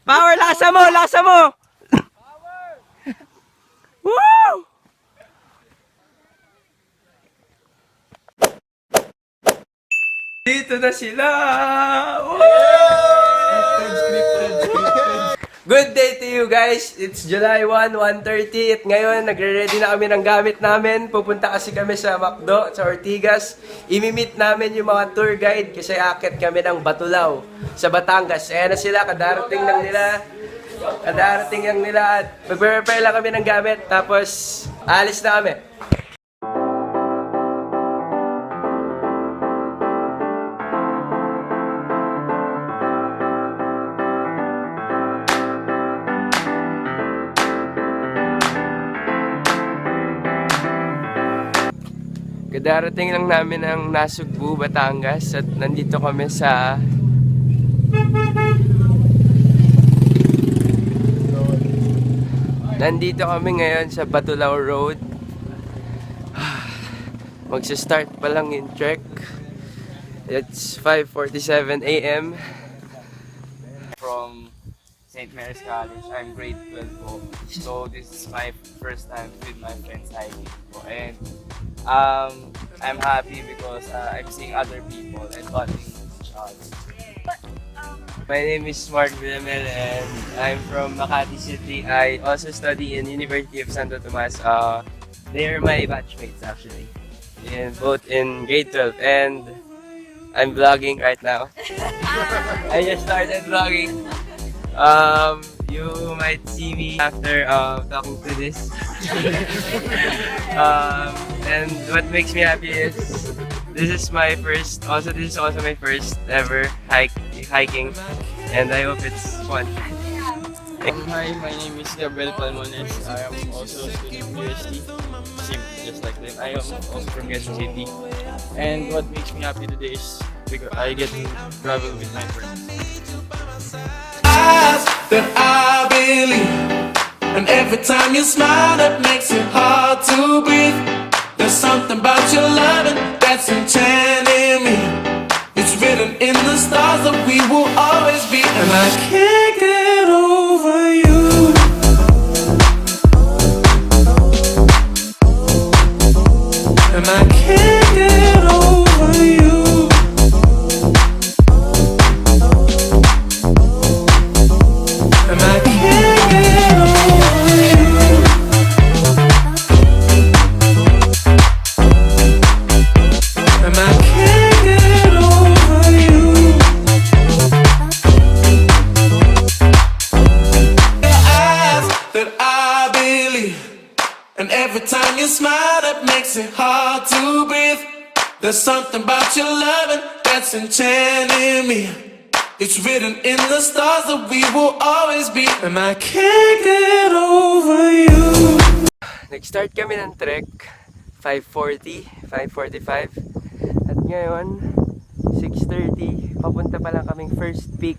Power, lasa mo, lasa mo! Woo! Dito na sila! Good day to you guys! It's July 1, 1:30 at ngayon nagre-ready na kami ng gamit namin. Pupunta kasi kami sa McDo, sa Ortigas. Imi-meet namin yung mga tour guide kasi akit kami ng Batulao sa Batangas. Ayan na sila, kadarating lang nila at magpe-prepare lang kami ng gamit tapos alis na kami. Kadarating lang namin ng Nasugbu, Batangas at nandito kami sa ngayon sa Batulao Road. Magsa-start pa lang yung trek. It's 5:47 AM. From St. Mary's College. I'm grade 12 po. So this is my first time with my friends hiking po. And I'm happy because I'm seeing other people and bonding with each other. My name is Mark Villamel and I'm from Makati City. I also study in University of Santo Tomas. They are my batchmates actually. Both in grade 12 and I'm vlogging right now. I just started vlogging. You might see me after talking to this. And what makes me happy is this is my first ever hiking, and I hope it's fun. Hi, my name is Gabriel Palmones. I am also a student of UST, same just like them. I am also from Quezon City. And what makes me happy today is because I get to travel with my friends. That I believe, and every time you smile that makes it hard to breathe. There's something about your loving that's enchanting me. It's written in the stars that we will always be, and I can't get over you. And I can't get over you. And I can't get over you. And I can't get over you. Your eyes that I believe, and every time you smile that makes it hard to breathe. There's something about your loving that's enchanting me. It's written in the stars that we will always be, and I can't get over you. Nag-start kami ng trek 5:40, 5:45 at ngayon 6:30. Papunta pa lang kaming first peak.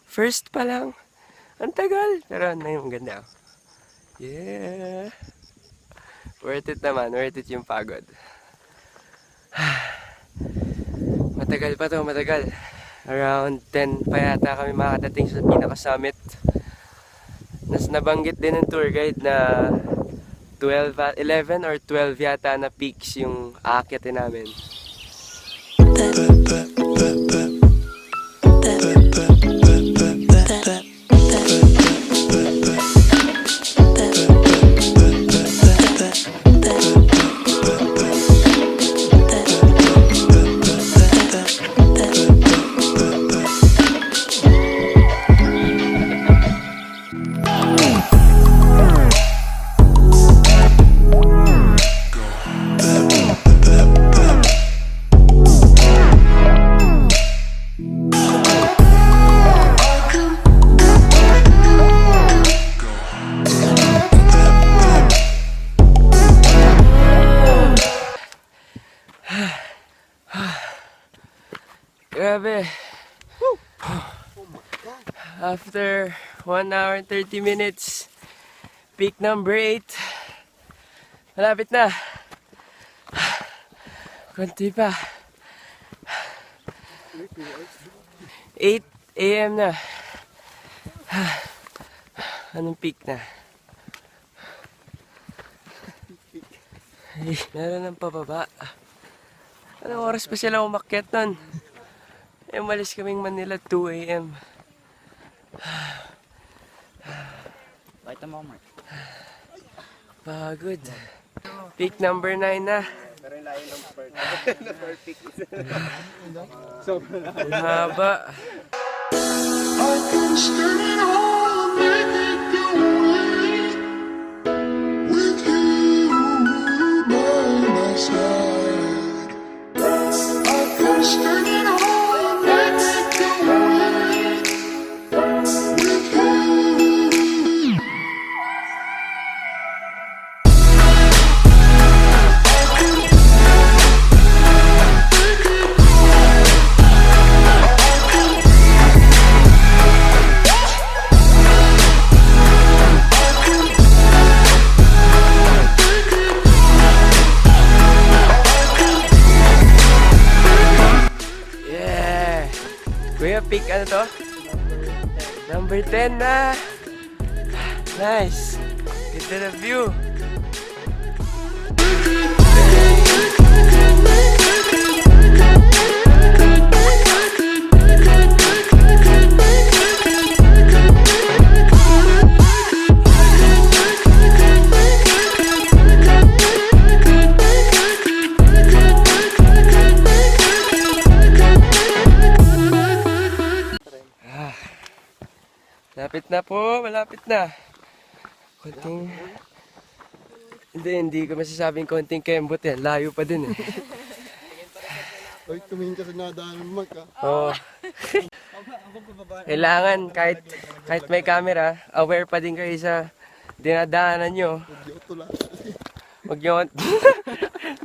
First pa lang. Ang tagal. Pero na yung ganda. Yeah. Worth it naman. Worth it yung pagod. Matagal pa to, matagal. Around 10 pa yata kami makadating sa pinaka-summit. Nabanggit din ng tour guide na 11 or 12 yata na peaks yung aakitin namin. Grabe. After 1 hour and 30 minutes, peak number 8. Malapit na. Konti pa. 8 AM na. Anong peak na? Ay, meron ng pababa. Anong oras pa sila umakyat nun? Eh, umalis kaming Manila 2 a.m. Pakita mo, Mark. Pagod. Peak number 9 na. Ang haba. I can stay home, make it go away with you by my side. I can stay home, make it go away with you. Yeah! Kuya, peak ano to? Number 10 na! Nice! Ganda na view! Malapit na po, malapit na. Konting... Hindi ko masasabing konting kembot yan. Layo pa din eh. Ay, tumingin ka sa nadaanan mo, Mark, ha? Oo. Kailangan kahit may camera, aware pa din kayo sa dinadaanan nyo. Hindi ko tula. Huwag nyo...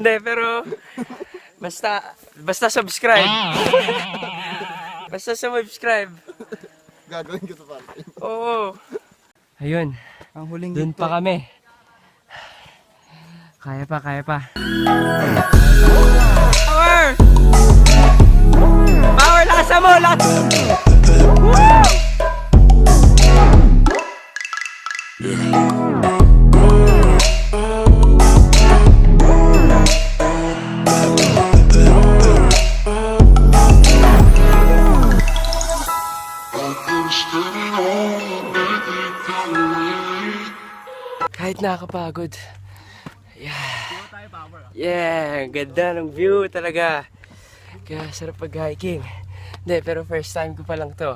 Hindi, pero... Basta subscribe. Basta subscribe. Gagawin ko sa parte. Oo. Ayun. Ang huling Doon pa kami. Kaya pa, kaya pa. Power! Power! Lasa mo! Lasa! Kahit nakakapagod. Yeah, ganda ng view talaga. Kaya sarap pag-hiking. Hindi, pero first time ko pa lang to.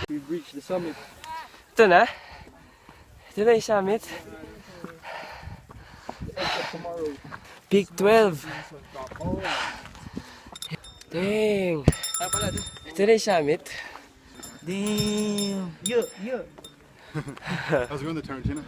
We've reached the summit. Ito na? Ito na yung summit? Peak 12. Dang. Ito na yung summit. Damn. Yeah. How's it going, the Tarantino?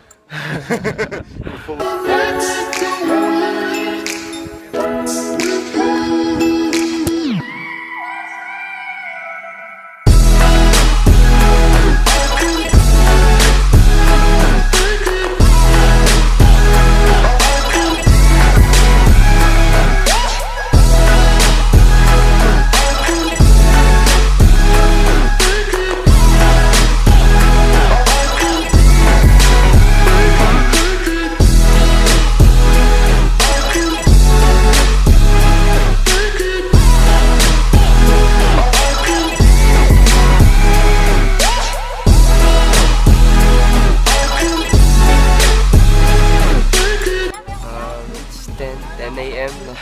It's 10 a.m. na.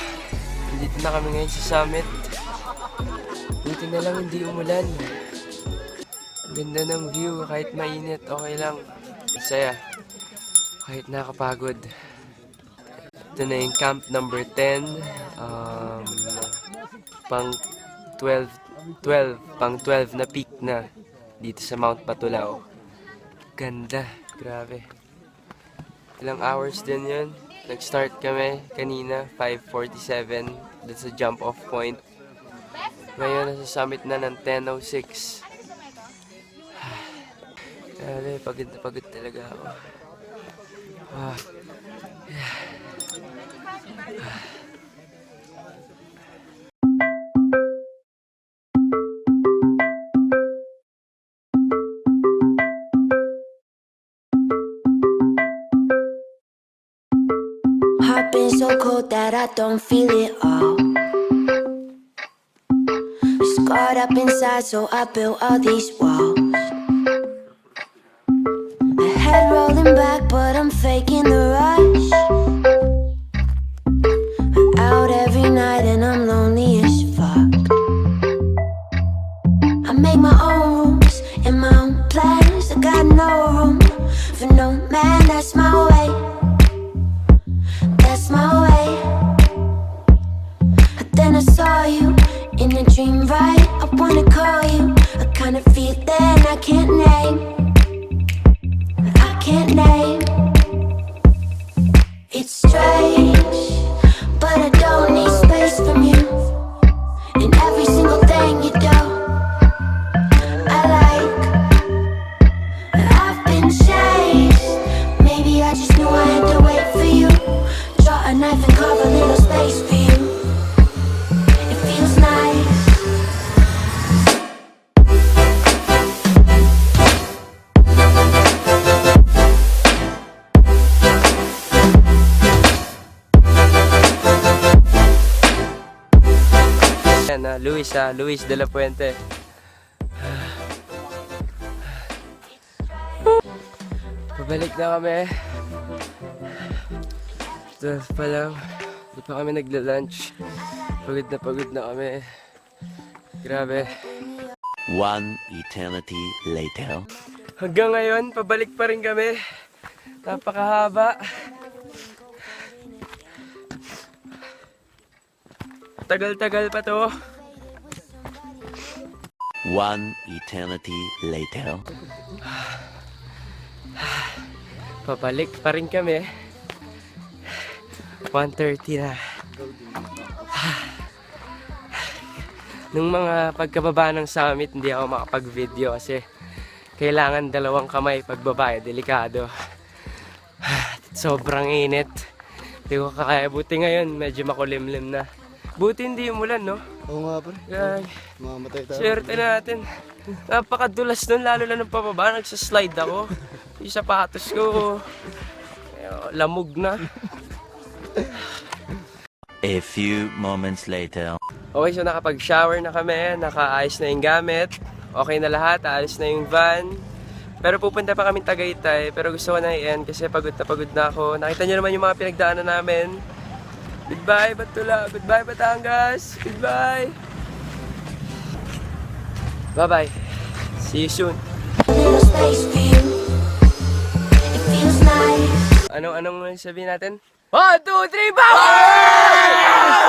Nandito na kami ngayon sa summit. Buti na lang hindi umulan. Ang ganda ng view, kahit mainit, okay lang. Masaya. Kahit nakapagod. Ito na yung camp number 10. Pang 12 na peak na dito sa Mount Patulao. Ganda, grabe. Ilang hours din yun. Nag-start kami kanina, 5:47. That's a jump off point. Ngayon, nasa summit na ng 10:06. Grabe, pagod na pagod talaga ako. cold that I don't feel it all. Scarred up inside, so I built all these walls. My head rolling back, but I'm faking the rush. I'm out every night and I'm lonely as fuck. I make my own rules and my own plans. I got no room for no man. That's my way. That's my way. But then I saw you in a dream, right? I wanna call you a kind of feeling I can't name. I can't name. It's strange, but I don't need space from you. In every single thing you do, I like. I've been changed. Maybe I just knew I had to wait for you. Draw a knife and carve a little space for you. It feels nice. Yan, Luis de la Puente. Pabalik na kami. Ito pa lang. Hindi pa kami nagla-lunch. Pagod na kami. Grabe. One eternity later. Hanggang ngayon, pabalik pa rin kami. Napakahaba. Tagal-tagal pa to. One eternity later. Pabalik pa rin kami. 1:30 na. Nung mga pagkababa ng summit, hindi ako makapag-video kasi kailangan dalawang kamay pagbaba, delikado. Sobrang init. Hindi ko kakaya. Buti ngayon, medyo makulimlim na. Buti hindi umulan, no? Oo nga pre. Ay, Mamatay tayo. swerte natin. Napakadulas nun, lalo na nung pababa. Nagsaslide ako. Yung sapatos ko, lamog na. A few moments later. Okay, so nakapag-shower na kami, nakaayos na yung gamit, okay na lahat, ayos na yung van. Pero pupunta pa kami Tagaytay, pero gusto ko na i-end kasi pagod na ako. Nakita nyo naman yung mga pinagdaanan namin. Goodbye, Batula. Goodbye, Batangas. Goodbye. Bye-bye. See you soon. Little space for you. It feels nice. Anong sabihin natin? 1, 2, 3, power!